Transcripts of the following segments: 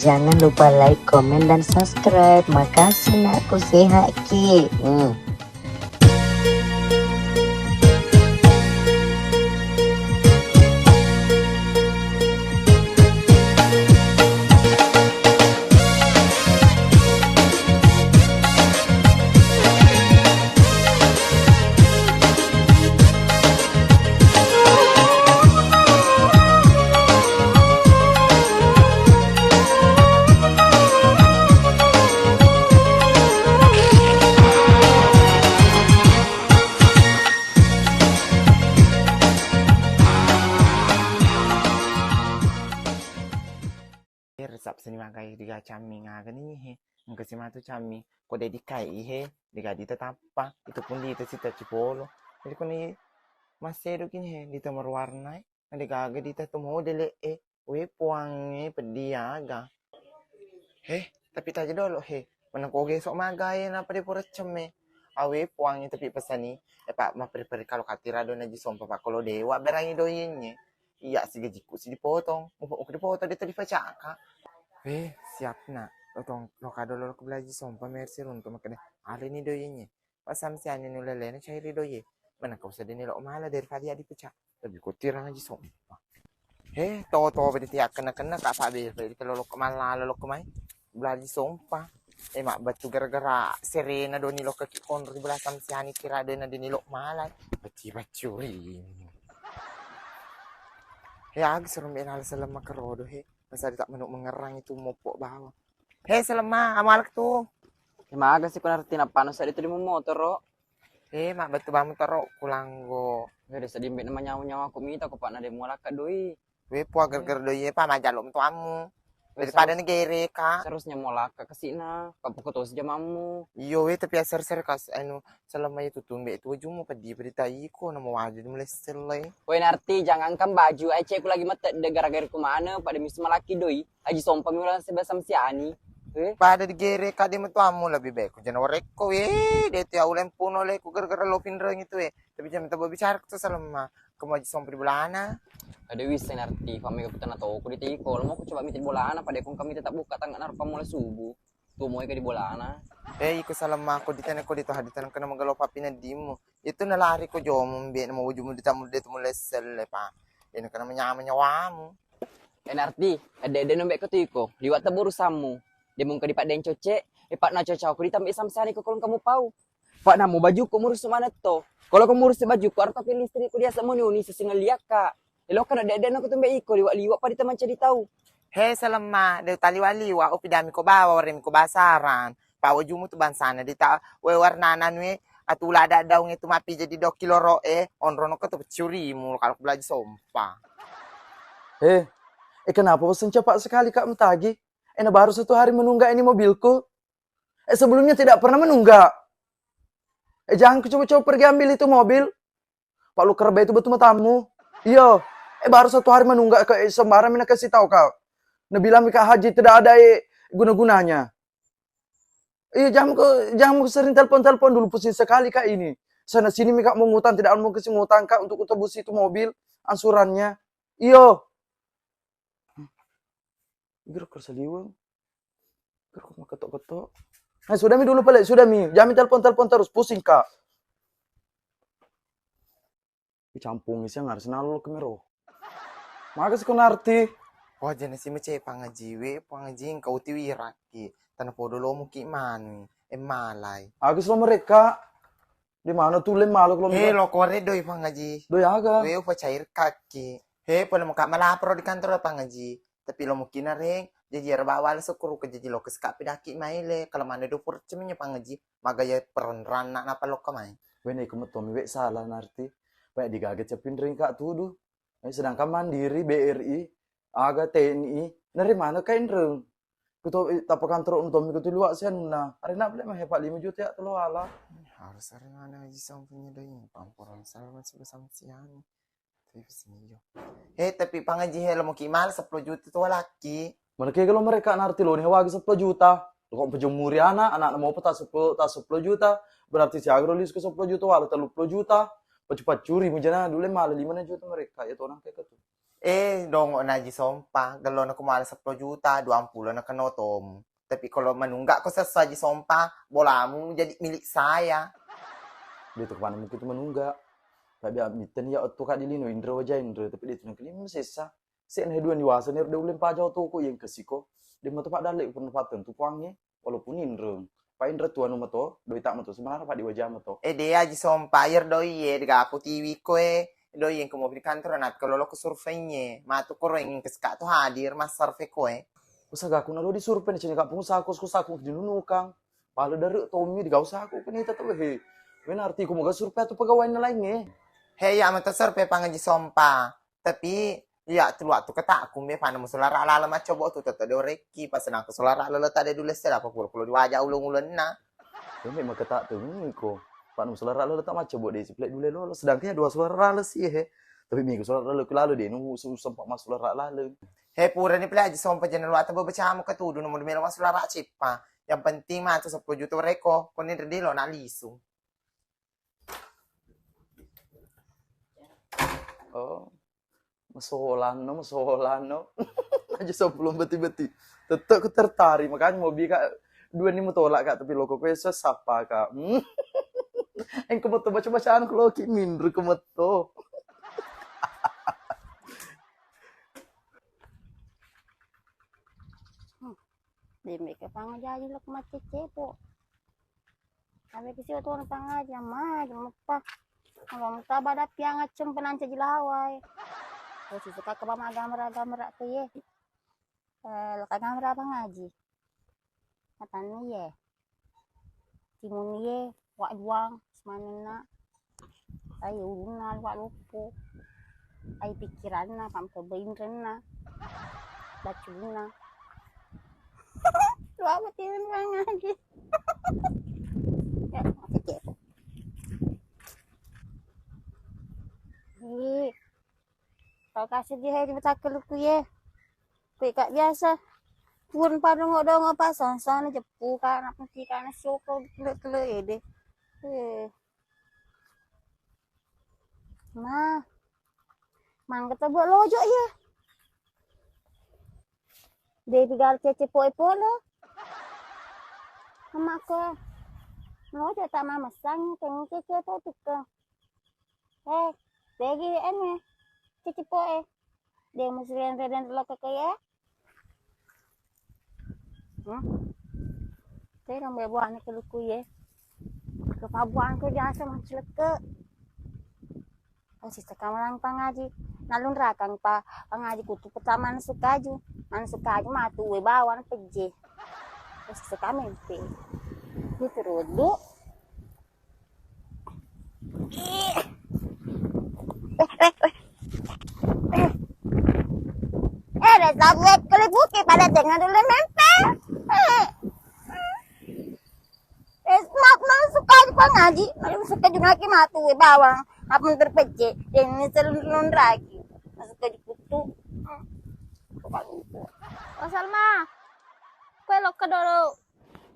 Jangan lupa like, komen, dan subscribe. Makasih nak, aku sehat ki. Resap seni makai diga cami nga gani he ngka si matu cami ko de dikai he diga dita tapa itu pun dita sita cipolo jadi ko ni masedo kin he dita marwarnai diga aga dita tu modele we puang pediaga tapi taja dolo mana ko ge sok magai na pade pura ceme awe puang tapi pesani pak ma prepare kalau katira do na jisompa pak kalau dewa berangi doyenye iya si gajiku si dipotong mau dipotong dita dipacaka siap na. Lotong lokado lo ko belaji sompa mersi runto makanya ali ni doyenye. Pasam si ane nula lena cairi doye. Mana kau sedih ni lo mala dari dia dipecah. Lebih kutirang aja sompa. To bedi tiak kena kak sabi bedi kalau lo kemala lo kemai belaji sompa. Mak batu gara-gara serena do ni lo ke konro di belah sam si ane kira do na di ni lo mala. Bacuri. Ag serum enal selama kerodo masa tak menuk mengerang itu mopok bawa. Selama amalak tuh. Maga sih kuna arti na paano sa dito di mo motor ro. Mak betul banget taro kulanggo. Gede sa dimbe naman nyawa kumita ko pa na demo laka doi. Puag gerger doye pa majalom tuamu. Daripada negere ka. Seharusnya mo laka kasi na papukotos jamamu. Iyo tapi ser kas selama itu tumbe itu jumo padi beritai ko na mawajud mulai selai. Woi narti jangan kan baju ay cek ko lagi mata de gara-gara kumana pada mis malaki doi. Aji sompa mi wala sa basam si ani. Pada digere ka di tuamu lebih baik ko jangan warek ko dete ya ulen puno le ko gara-gara lo pinreng itu tapi jangan tabo bicara to selama kemaji sompa di bulana. Ada wis narti kami kaputan na to ko dito ko mo ko coba mitin bolana pada kung kami tetap buka tangan arpa mulai subuh. Tumoy ka di bolana. Iko salama ko dito haditan ka na magalo pa pinadimo. Ito nalari ko jo mo mbi na mawujo mo dito mo lesel pa. Ino ka na nyawa mo. Narti ada nombe ko tiko liwat taburu samu. Di mong kadipat den coce, pak na coca ko ditambi samsari ko kalau kamu pau. Pak na mo baju ko murus mana to. Kalau kamu urus baju ko arto ke listrik ko dia sa mo ni sesingal liak ka. Elo kana deden ako tumbe iko liwat pa dita man cari tahu. Salama de taliwaliwa o pidami ko bawa rim ko basaran. Pawo jumu tu bansana dita we warnanan we atula ada daung itu mapi jadi 2 kilo ro onrono ko to curi mu kalau belajar sompa. Kenapa bosan cepat sekali Kak Mentagi? Baru 1 hari menunggak ini mobilku. Sebelumnya tidak pernah menunggak. Jangan coba-coba pergi ambil itu mobil. Pak lu kerba itu betul matamu. Iya. Baru 1 hari menunggak ke sembarang mina kasih tahu kau. Bilang Kak Haji tidak ada guna-gunanya. Iya jangan sering telepon dulu pusing sekali Kak ini. Sana sini Kak mau ngutang tidak mau kasih ngutang Kak untuk tebus itu mobil ansurannya. Iya. Gerok kerseliwang. Gerok mah ketok-ketok. Sudah mi dulu pelik, sudah mi. Jangan telepon terus, pusing Kak. Campung isya ngaris nalo kemero. Maka sih kau narti. Wah jenis si mece pangaji kau tiwi raki. Tanah podo lo muki mani. Malay. Agus lo mereka. Di mana tuh malu kalau lo kore doi pangaji. Doi aga. Weo pa cair kaki. Pada muka malapro di kantor pangaji. Tapi lo mungkin ring jadi bawal sukuru ke jadi lo keska pidaki maile kalau mana do pur cemenya pangaji magaya peran nak napa lo kamai wene ko metomi we salah narti baik digaget cepin ring Kak tuduh sedangkan Mandiri BRI aga TNI dari mana kain reng kuto tapa kantor untomi kuto luak sen na ari nak beli mah 5 juta ya telo ala harus ari mana aja sang punya deui pamporan salman sebesar siang. Tapi pangaji lo mau kimal 10 juta tuh laki. Mereka kalau mereka narti lo nih wagi 10 juta. Kok pejemuri anak mau petas 10 juta. Berarti si agro lis ke 10 juta walau 30 juta. Cepat curi mujana dulu malah 5 juta mereka itu orang kayak gitu. Dongo na ji sompa. Galo na kumala 10 juta, 20 na kanotom. Tapi kalau menunggak ko sa ji sompa, bolamu jadi milik saya. Dia tuh kemana mungkin itu menunggak. Tapi abiten ya tu kak dilino Indra wajah Indra. Tapi dia tuh nangkeli sesa. Sen dua niwasa nih udah ulin pajau toko yang kesiko. Dia mau tempat dalek penempatan tuh puangnya. Walaupun Indra. Pak Indra tuan nomor to, doi tak mato sebenarnya pak di wajah mato. Dia ji sompa air doi diga aku tiwi ko doi yang ke mobil kantor nat kalau lo ke surveinya. Matu ko yang keska tuh hadir mas survei ko Usaha aku nalo di survei nih kak pengusaha aku di nunukang. Palu dari Tommy di gak usah aku kan itu tuh he. Benar arti aku mau survei atau pegawai lainnya. Hei, ya mata survei pangaji sompa. Tapi ya tu waktu kata aku me pana musulara lala coba tu tata de reki pas nang sulara lala tade dulu sel apa kulo di wajah ulung-ulun na. Ya memang ketak tuh ko. Pak nu suara lalu tak macam buat disiplin dulu lo. Sedangkan dua suara lalu sih he. Tapi minggu suara lalu dia nu sempat mas suara lalu. Hei pura ni pelaji sompa jangan waktu baca kamu ketudu nomor melo sulara cipa. Yang penting mah tu 10 juta reko. Konin redi lo na lisu. Oh. Masolano. Aja sebelum beti-beti. Tetap aku tertarik. Makanya mau kak dua ni mau tolak kak. Tapi lo kok siapa kak? Yang kemeto baca-bacaan kalau ki minder kemeto. Demi ke pangajaji lo kemati cepo. Tapi kisi waktu orang pangaji mah apa? Kalau muka badak piang acem penanca jilawai. Kalau si suka ke bama gambar tu ye. Lekat gambar pangaji. Katanya ye. Timun ye wak duang semanina. Ayo uluna wak lupu. Ayo pikiranna pampe beindrena. Bacuna. Lu apa timun pangaji? Ya, masih cepo. Kau kasih dia di betakal ku ye. Kau kak biasa. Pun pada ngodong apa sang jepu kan apa sih karena syukur kele deh. Nah. Mang kata buat lojo ya. Dia tinggal cece poe-poe. Mama ko. Lojo tak mama sang teng cece poe tukang. Lagi cici poe. Dia mesti reden lo ke ya. Saya nambah buahnya ke luku ya. Ke pabuan ke jasa macam ke. Masih sekarang pangaji. Nalun rakang pa pangaji kutu pertama sukaju. Man sukaju matu we bawan peje. Masih sekarang pe. Itu rodo. Ada sabut kelipuki pada tengah dulu nempel. Mak suka juga ngaji, suka juga ki matu bawang, apa terpece, yang selun lagi, suka dikutu. Oh Salma, kue lo kedoro.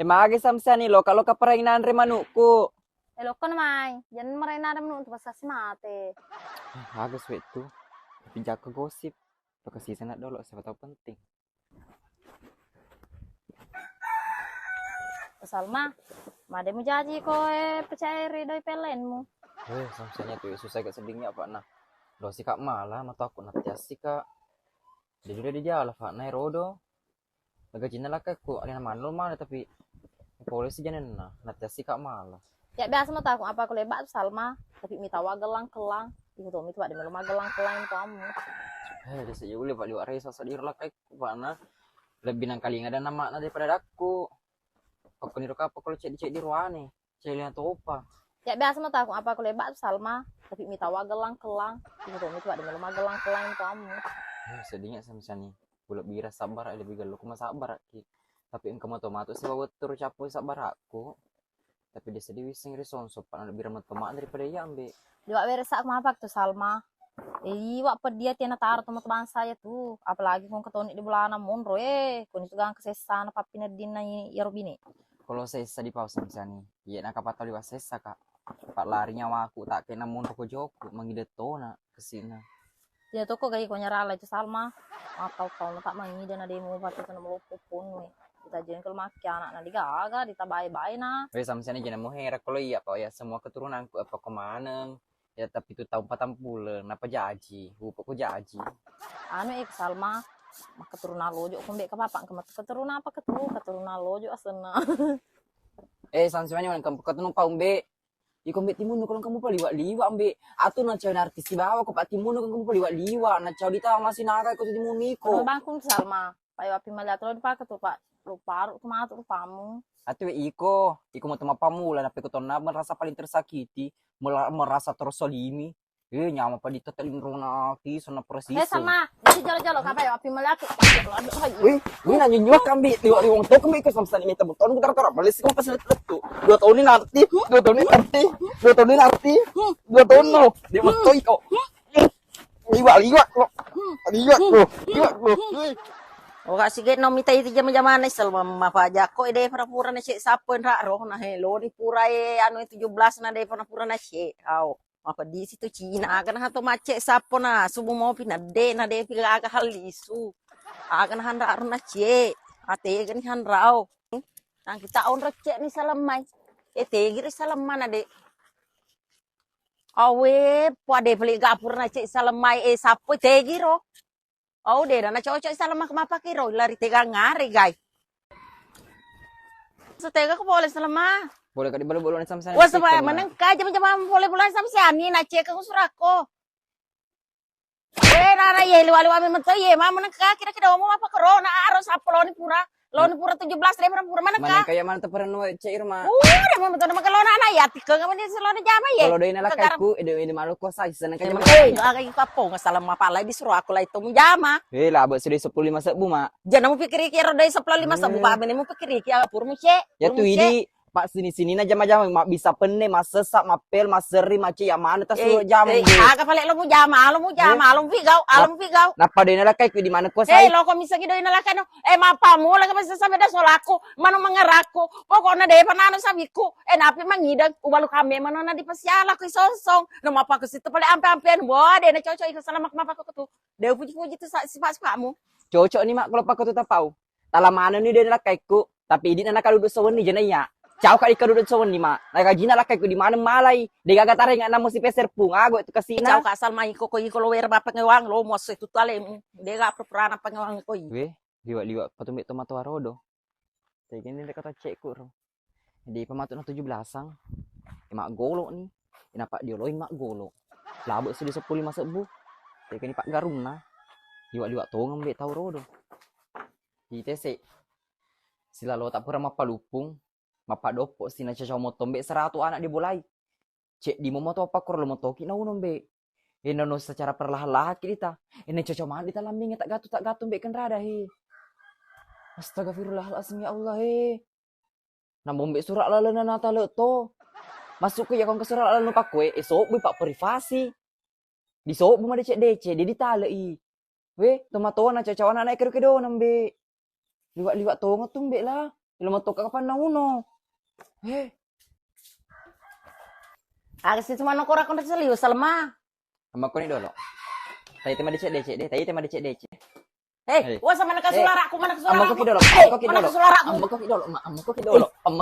Magi samsani lo kalau kaperainan remanuku. Lo kan mai, jangan merena ada menurut pasal mate. Bagus itu. Tapi jaga gosip. Lokasi sana dulu siapa tahu penting. Salma, made mu janji koe percaya ridoi pelenmu. Samsanya tuh susah gak sedihnya apa nah. Dosi kak malah mata aku nanti asik kak. Dia udah di jalan pak naik rodo. Agak cina lah aku ada nama normal tapi polisi jangan nah nanti asik kak malah. Ya biasa mata aku apa aku lebat Salma, tapi minta gelang kelang. Ibu tuh minta di rumah gelang kelang kamu. Dia sejauh boleh pak liwat resa sadir lah kayak pak nah. Lebih nang kali ada nama daripada aku. Aku niru apa kalau cek di ruangan nih. Cek lihat apa. Ya biasa mata aku apa aku lebat Salma, tapi minta gelang kelang. Ibu tuh minta di rumah gelang kelang kamu. Sedihnya samsani. Bulat bira sabar lebih galau kuma sabar ki. Tapi engkau mau tomato sih bawa terus capu sabar aku. Tapi dia sedih wising rison sopan lebih ramah tomat daripada ia ambil. Dia beresak apa tuh Salma? Wak dia tiana taruh teman-teman saya tuh. Apalagi kau ketoni di bulan monro kau itu gang kesesan papi nadina ya robini. Kalau sesa di pausa misalnya, iya nak apa tahu di sesa kak. Pak larinya aku tak kena monro ko joku mangide tona kesina. Dia tuh kok gaya konya rala itu Salma. Atau tahu tak mangi dan ada yang mau pakai kena melopok pun we. Kita jangan kalau maki anak nanti gaga, kita bye-bye na. Weh samsane jangan mau herak kalau iya pak ya semua keturunanku apa kemana. Ya tapi itu tahun 40 napa jaji, hupo ko jaji. Anu Salma, mak keturunan lojo kumbek ke papak keturunan apa keturunan lojo asena. Samsane man kamu ketemu pa umbe. Iko mbek timun kalau kamu pa liwat umbe. Atu na cewek artis di bawah ko pa timun kamu pa liwat. Na cewek dita masih naga ko timun niko. Bangkung Salma, payo api melihat lo dipakai tuh pak. Lupa, kemana tuh pamu? Atu iko mau tema pamula na pekotona merasa paling tersakiti, merasa tersolimi. Nyama pa dito taling ronati sana presiso. Sama, di jalo-jalo kapayo api melihat. Wih, nanyunyuak kami liwang to kami ke samsani minta buton mutar-mutar balis ko pas letu. 2 tahun ini nanti, 2 tahun ini nanti, 2 tahun ini nanti, 2 tahun no. Di moto iko. Liwat lo. O kasi git no mitay ti jama-jama na sel mapaja ko ide para pura na si sapon ra ro na hello ni pura ano 17 na de para pura na si. Aw, mapa di situ Cina akan ha to mace sapon na subu mo pinade na de piga aga halisu. Akan handra ro na ci. Ate gan handraw. Nang kita on recek ni salamai. Ete giri salaman ade. Awe, puade beli gapur na ci salamai sapo te giro. Oh, deh, na cocok salam mapa kiro lari tega ngari, guys. Setega ko boleh selama. Boleh ka di balo-balo na samsani. Wah, sama meneng ka jam-jam boleh samsani na cek ko surako. Nana ye liwali wa mento ye ma meneng ka kira-kira mo apa corona aros aplo ni pura. Lo ni pura 17 deh pura meneng ka. Mana kaya mana teperan cek irma. Udah mo mento na makalona na ya tika ka man silo na jama ye. Kalau doin ala kaiku ide malu ko sa sana kaya Agak kapo nga salam mapalay di suro ako lay to mo jama. labo sudah 10 sebu mak. Jangan mo pikir iki ro day 10 5 sabu pa mo pikir iki puro mo cek. Ya tuh ini pak sini na jama-jama mak bisa pene mas sesak mapel mas seri maci ya mana tas jam. Aga pala lo mo jama alam figaw. Napa doin ala kaiku di mana ko sa. Lo ko misa gido ina lakano. Mapamu lagi masa sabi da solako, manong mangarako. Pokok na de panano sabi ko. Napi mangidang ubalo kami mano na di pasyala ko isosong. No mapa ko sito pala ampe-ampean bo de na cocok iko salamak mapa ko to. De puji-puji tu sipas-sipasmu. Cocok nih mak kalau pak ko tapau. Talamana ni doin ala kaiku, tapi di na kaludut sawen ni janaya. Jauh kali kadudut sawen ni mak. Naga jina la kaiku di mana malai. De gaga taring na mo si peser pung ago itu kasina. Jauh kasal mai ko lo wer bapak ngewang lo mos itu tale. De ga perperana pangewang ko. Weh, liwat patumik tomato arodo. Saya gini kata cek kur. Di pematut na 17-ang. Mak golo ni. Inapak dioloin mak golo. Labot sudah 10 sebu. Saya gini pak garum na. Liwat to ngambil tau rodo. Di tese. Sila lo tak pura mapalupung. Mapadopo sina cacaw mo tombe 100 anak dibolai. Cek di moto apa kur lo moto ki na unombe. No secara perlahan-lahan kita. Ini cacaw mah di talambing tak gatu mbek kan rada he. Astagfirullahaladzim ya Allah he. Nambong mbek surat lalana nata le to. Masuk ke ya kon ke surat lalana pak kue. Esok bu pak privasi. Di sok bu ma DC dia ditale i. Weh, tomato na cacaw anak naik kedo nambe. Liwat to ngatum mbek lah. Ilmu to kapan na uno. Aga si cuma nokora kon serius salma. Sama ko ni dolo. Tayo tema DC deh. Tayo tema DC. Wah sama nak suara aku mana suara. Ambo ko kidolo.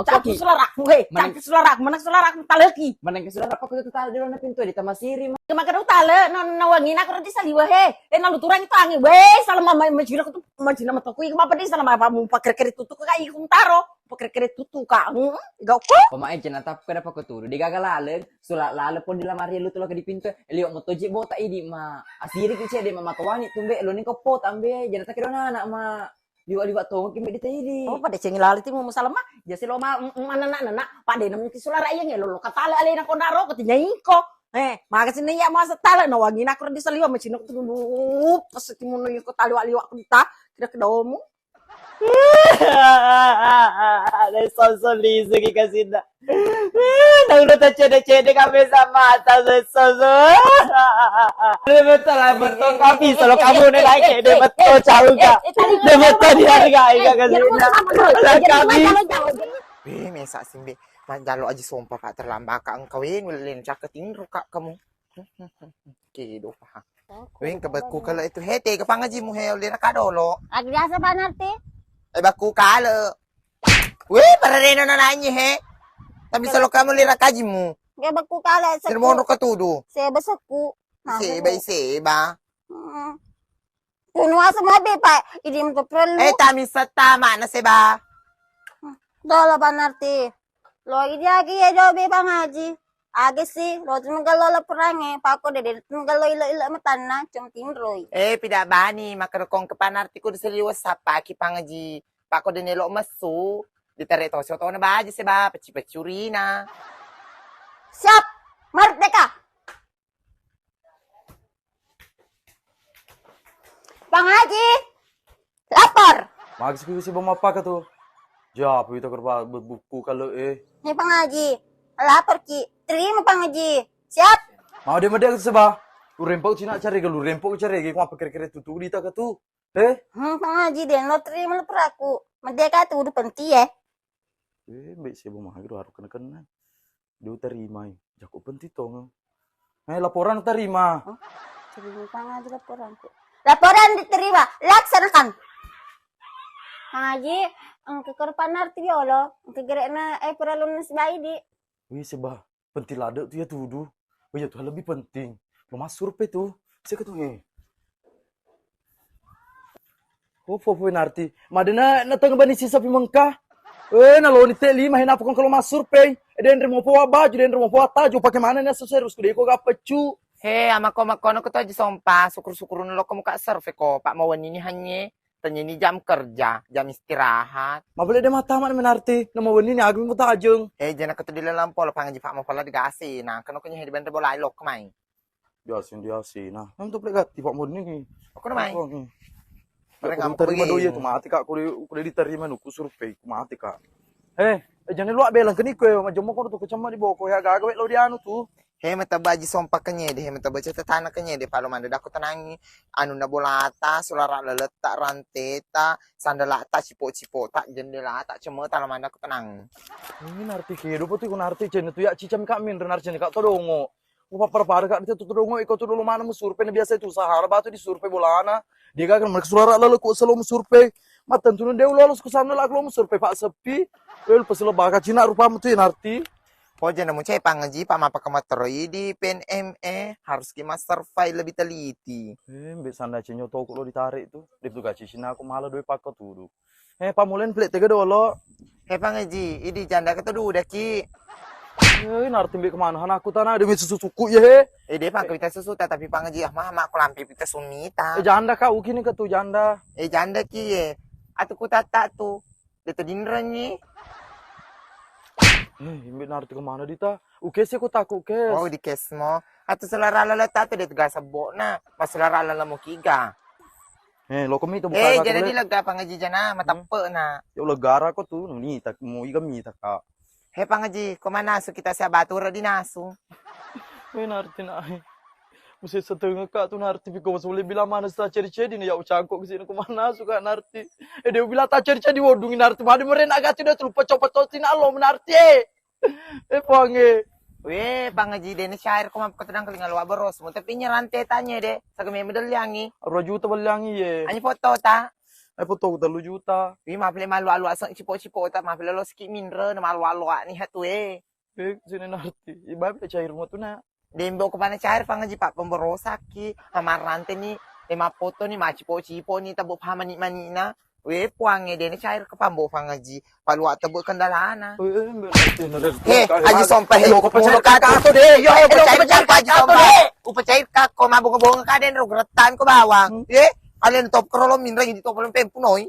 Cak suara aku, mana suara aku taleki. Mana ke sudah apa ko talo dilo na pintu di tamasiri. Kemaka do tale no wangi nak roti saliwa he. Na luturan itu angin we salma majina ko majina matoko ik mapa di salma apa mu pakir-kir tutu ka ikum taro. Pakir-kir tutu ka. Igaw ko. Pamain cenatap ka dapat ko turu. Di gagalalen sulat lale pon di lamari lu tulo ka di pintu. Elio motoji bota idi ma. Asiri ki de mama towani tumbe lo ni ko pot ambe jangan tak kira anak ma. Liwat to kimi di tadi. Oh pada cengilali ti mu salma. Jasi lo ma mana pada na mu sulara yang lo katale ale na kondaro katinyai ko. Makasih nih ya masa tala no wangi nak di saliwa macam tu dulu pas timun ko tali-wali aku kita kira kedomu. Ada sosok lisu ki kasina. Nang udah cede kami sama atas sosok. Betul lah betul kami selalu kamu nih naik deh betul jauh gak. Deh betul dihargai gak kasina. Kami. Weh, mesak simbe. Manjalo aja sumpah kak terlambat kak engkau yang ngeliin cak ketingru kak kamu. Kido paham. Wing kebaku kalau itu hete ke pangaji mu he uli nakadolo. Agriasa ba narte? Baku kala. Weh, para reno na nanyi he. Tapi salo kamu lira kaji mu. Kaya baku kala sa Sirmono katudo. Seba sa ku. Seba. Kuno sa mabe pa. Idi mo to prelo. Tami sa tama na seba. Dola ba narte? Lo idi agi ya jobe pangaji. Agi si, lo tunggalo la perange, pako de tunggalo ila matana, cum tinroy. Pida bani, makarokong kepanarti ko sa liwas sa paki pangaji. Pako de nilo masu. Ditareto sa to na ba aja seba, pacipacuri na. Siap, merdeka. Pangaji, lapor. Magis ko si bumapa ka to. Jap, itu kerba buku kalau Ni pangaji, lapor ki. Terima pangaji. Siap. Mau dia medek seba. Lu rempok cina cari ke lu rempok cari ke apa kira-kira tutu di tak tu. Pangaji deh, lo terima lapor aku. Merdeka tuh udah penting ya. Baik sih bumah gitu harus kena. Dia terima. Jago penting toh. Laporan terima. Terima pangaji laporan. Laporan diterima, laksanakan. Pangaji, ang kekorpan arti yolo, ang kegere na perlu nasibay di. Wih seba. Penting lada tu ya tuduh. Ya tuh lebih penting. Lo mas survei tuh. Saya ketemu. Apa narti? Madena natang bani sisa pimengkah. Na lo ni teli mah hina kalau mas survei. Den remo po baju, den remo po taju pakai mana nih serius kude ko gapecu. Amako no ko to sompa, syukur-syukur lo ko muka survei ko. Pak mau ini hanya tanya ini jam kerja, jam istirahat. Ma boleh deh mata mana menarti. Nama wani ni agak muta ajeng. Jangan ketu di dalam polo pangaji pak mau pala digasi. Nah, kena kanya di bandar bola ilok kemai. Diasin. Nah, nanti plegat di pak wani ni. Aku namai. Mereka mau terima doya tu mati kak. Kuda diterima nuku survei ku mati kak. Jangan luak belang kini kue. Macam mau tu kecama di bawah kue agak lo di anu tu. Mata baji sompak kenya deh, mata baca tetana kenya deh. Palo manda aku tenangi, anu na bolata, sulara leletak ranteta, sandalata cipo tak jendela tak cuma tala manda aku tenang. Ini narti kedo putih ku narti jen tu ya cicam kak min renar jen kak todongo. Upa perpara kak itu todongo ikut tu dulu mana musurpe biasa itu sahara batu di surpe bolana. Dia kan mereka sulara lalu ku selalu musurpe. Matan tu dia lulus ke sana lah kalau musurpe pak sepi. Wel peselo baka cina rupa tu ya narti. Jangan mau cai pangaji pak mapa kamateroi di PNME harus ki master file lebih teliti. Bisa anda cenyo tau kalau ditarik tu. Dia tu gaji Cina aku malah doi pakot tu. Pamulen plate tega dolo. Pangaji, ini janda kata dulu dah ki. Narti mbek kemana? Aku tanah demi susu-suku ya Dia pak kita susuta tapi pangaji mama aku lampi kita sumita. Janda kau kini ke tu janda. Janda ki Atu ku tata tu. Dia terdinran ni. Mbek narti kemana dita? Ukes aku takut kes. Di kes mo. Atu selara lala tatu dia tugas sabok na. Mas selara lala mo kiga. Lo kami tu bukan. Jadi dilaga pangaji jana matape na. Yo legara ko tu ni tak mo iga mi tak ka. Pangaji, kumana so kita sa batura dinaso. Narti na ay. Mesti setengah kak tu narti biko mas boleh bilang mana sta ceri-ceri ni ya ucangkok ke sini kumana suka narti. Dia bilang tak ceri-ceri wodungi narti madi merena agak tidak terlupa copot-copotin alo menarti. Pange. Pangaji deh ni syair ko mapakatadang kalingal wabaros mo tapi nyerante tanya deh sa kami medalyangi. 2 juta balyangi ye. Ani foto ta? Foto ko 3 juta. Mapile malu-alu asang cipo-cipo ta mapile lo ski minre na malu-alu ni hatu Sini narti. Iba bila cair mo tu na. Dembo ko pa na cair pangaji pak pemborosa ki amarante ni foto ni macipo-cipo ni tabo pamani-mani na. Puange deh ni cair ke pambo pangaji palua tabo kendalana. Aji sompa ko percaya kakak tu deh. Yo percaya aji sompa. Upacair kako mabong-bong ka den rogretan ko bawang. Kalian top krolo minra di top lempem punoy.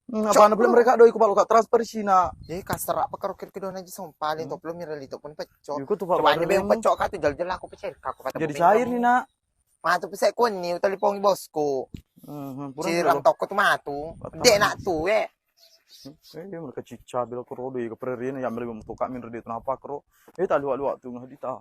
Apa boleh mereka doi ko kak transfer Cina. Kasar apa karokir kedon aji sompa den top lo minra di top pun pecok. Iku tu Cuma ni beng pecok ka tu jal-jal aku percaya kako kata. Jadi cair ni nak. Matu pesek ko ni utalipongi bosku. Ciram toko tu matu. Dek nak tu mereka cica bila ko doi ko pererina yang mereka mutuka minra di tu napa kro. Tak luak-luak tu ngah dita.